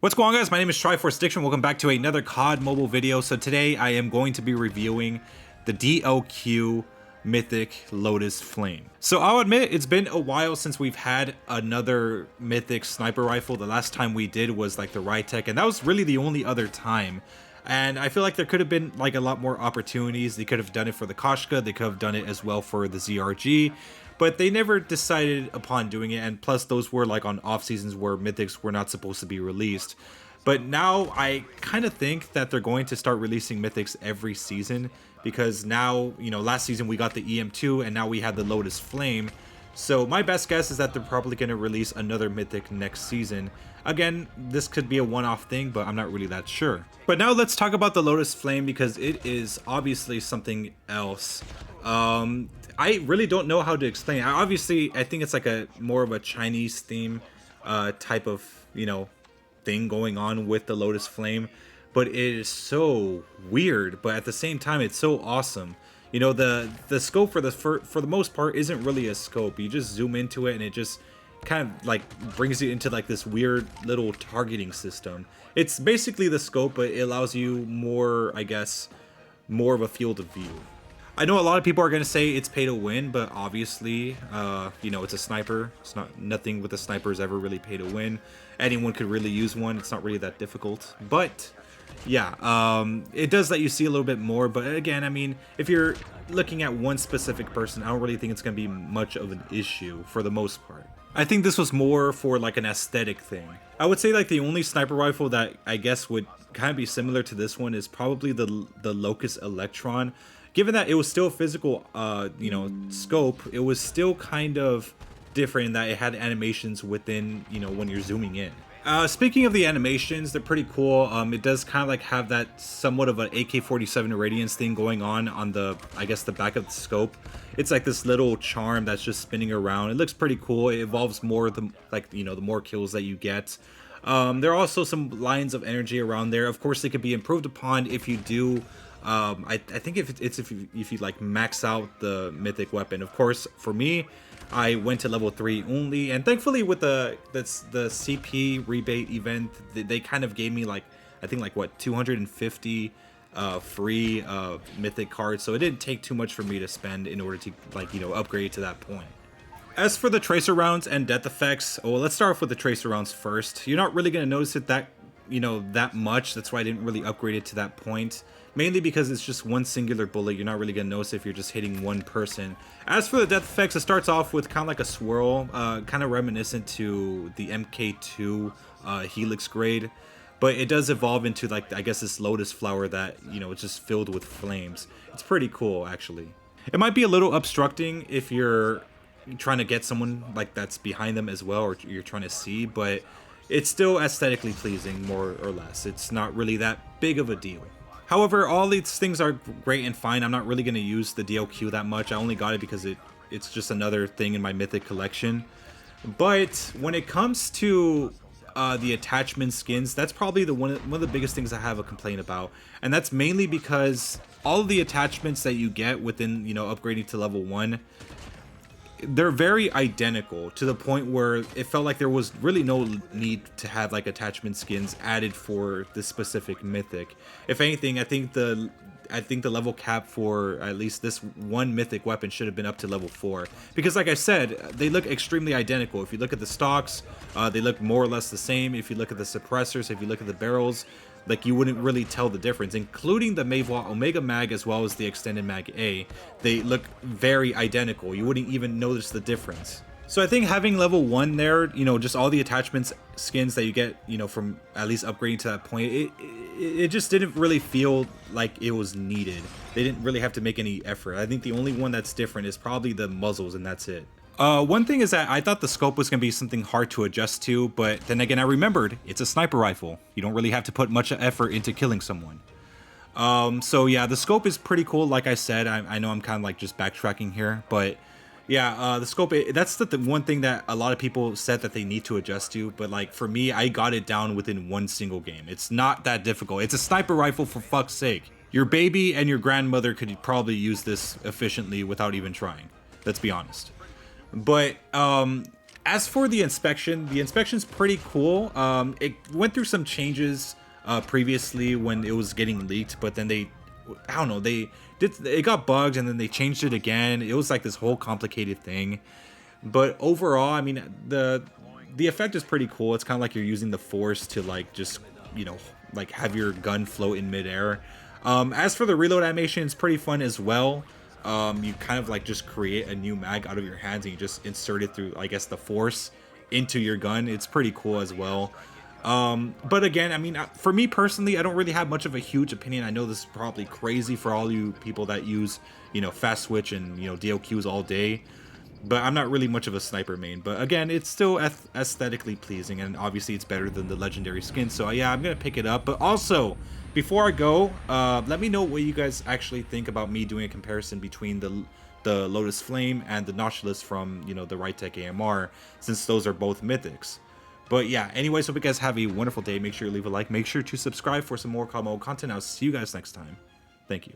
What's going on, guys? My name is Triforce Diction. Welcome back to another COD mobile video. So today I am going to be reviewing the DLQ Mythic Lotus Flame. So I'll admit it's been a while since we've had another Mythic sniper rifle. The last time we did was like the Rytech, and that was really the only other time. And I feel like there could have been like a lot more opportunities. They could have done it for the Koshka. They could have done it as well for the ZRG. But they never decided upon doing it, and plus those were like on off seasons where mythics were not supposed to be released. But now I kind of think that they're going to start releasing mythics every season, because now, you know, last season we got the EM2 and now we had the Lotus Flame. So my best guess is that they're probably going to release another mythic next season. Again, this could be a one-off thing, but I'm not really that sure. But now let's talk about the Lotus Flame, because it is obviously something else. I really don't know how to explain it. I think it's like a more of a Chinese theme type of, you know, thing going on with the Lotus Flame, but it is so weird, but at the same time it's so awesome. You know, the scope for the most part isn't really a scope. You just zoom into it and it just kind of like brings you into like this weird little targeting system. It's basically the scope, but it allows you more, I guess, more of a field of view. I know a lot of people are going to say it's pay to win, but obviously, you know, it's a sniper. It's nothing with a sniper is ever really pay to win. Anyone could really use one. It's not really that difficult. But yeah, it does let you see a little bit more. But again, I mean, if you're looking at one specific person, I don't really think it's going to be much of an issue for the most part. I think this was more for like an aesthetic thing. I would say like the only sniper rifle that I guess would kind of be similar to this one is probably the Locust Electron. Given that it was still a physical, you know, scope, it was still kind of different in that it had animations within, you know, when you're zooming in. Speaking of the animations, they're pretty cool. It does kind of like have that somewhat of an AK-47 Radiance thing going on the, I guess, the back of the scope. It's like this little charm that's just spinning around. It looks pretty cool. It evolves more, like, you know, the more kills that you get. There are also some lines of energy around there. Of course, they could be improved upon if you do. I think if you like max out the mythic weapon. Of course, for me, I went to level 3 only, and thankfully with the CP rebate event, they kind of gave me like, I think like what, 250 free mythic cards, so it didn't take too much for me to spend in order to, like, you know, upgrade to that point. As for the tracer rounds and death effects, well, let's start off with the tracer rounds first. You're not really going to notice it that, you know, that much. That's why I didn't really upgrade it to that point. Mainly because it's just one singular bullet. You're not really going to notice if you're just hitting one person. As for the death effects, it starts off with kind of like a swirl, kind of reminiscent to the MK2 Helix grade. But it does evolve into, like, I guess, this lotus flower that, you know, it's just filled with flames. It's pretty cool, actually. It might be a little obstructing if you're trying to get someone like that's behind them as well, or you're trying to see, but it's still aesthetically pleasing, more or less. It's not really that big of a deal. However, all these things are great and fine. I'm not really going to use the DLQ that much. I only got it because it's just another thing in my mythic collection. But when it comes to the attachment skins, that's probably one of the biggest things I have a complaint about. And that's mainly because all of the attachments that you get within, you know, upgrading to level 1, they're very identical, to the point where it felt like there was really no need to have like attachment skins added for this specific mythic. If anything, I think the level cap for at least this one mythic weapon should have been up to level 4, because like I said, they look extremely identical. If you look at the stocks, they look more or less the same. If you look at the suppressors, if you look at the barrels, like, you wouldn't really tell the difference, including the Mavois Omega Mag as well as the Extended Mag A. They look very identical. You wouldn't even notice the difference. So I think having level 1 there, you know, just all the attachments skins that you get, you know, from at least upgrading to that point, it just didn't really feel like it was needed. They didn't really have to make any effort. I think the only one that's different is probably the muzzles, and that's it. One thing is that I thought the scope was going to be something hard to adjust to, but then again I remembered it's a sniper rifle. You don't really have to put much effort into killing someone. So yeah, the scope is pretty cool. Like I said, I know I'm kind of like just backtracking here, but yeah, the scope, that's the one thing that a lot of people said that they need to adjust to, but like for me, I got it down within one single game. It's not that difficult. It's a sniper rifle, for fuck's sake. Your baby and your grandmother could probably use this efficiently without even trying. Let's be honest. But As for the inspection's pretty cool. It went through some changes previously when it was getting leaked, but then I don't know, it got bugged and then they changed it again. It was like this whole complicated thing. But overall, I mean, the effect is pretty cool. It's kind of like you're using the force to like just, you know, like have your gun float in midair. As for the reload animation, it's pretty fun as well. You kind of like just create a new mag out of your hands and you just insert it through, I guess, the force into your gun. It's pretty cool as well. But again, I mean, for me personally, I don't really have much of a huge opinion. I know this is probably crazy for all you people that use, you know, fast switch and, you know, DLQs all day. But I'm not really much of a sniper main. But again, it's still aesthetically pleasing, and obviously it's better than the legendary skin. So yeah, I'm gonna pick it up. But also, before I go, let me know what you guys actually think about me doing a comparison between the Lotus Flame and the Nautilus from, you know, the Rytech AMR, since those are both mythics. But yeah, anyways, hope you guys have a wonderful day. Make sure you leave a like. Make sure to subscribe for some more COD mode content. I'll see you guys next time. Thank you.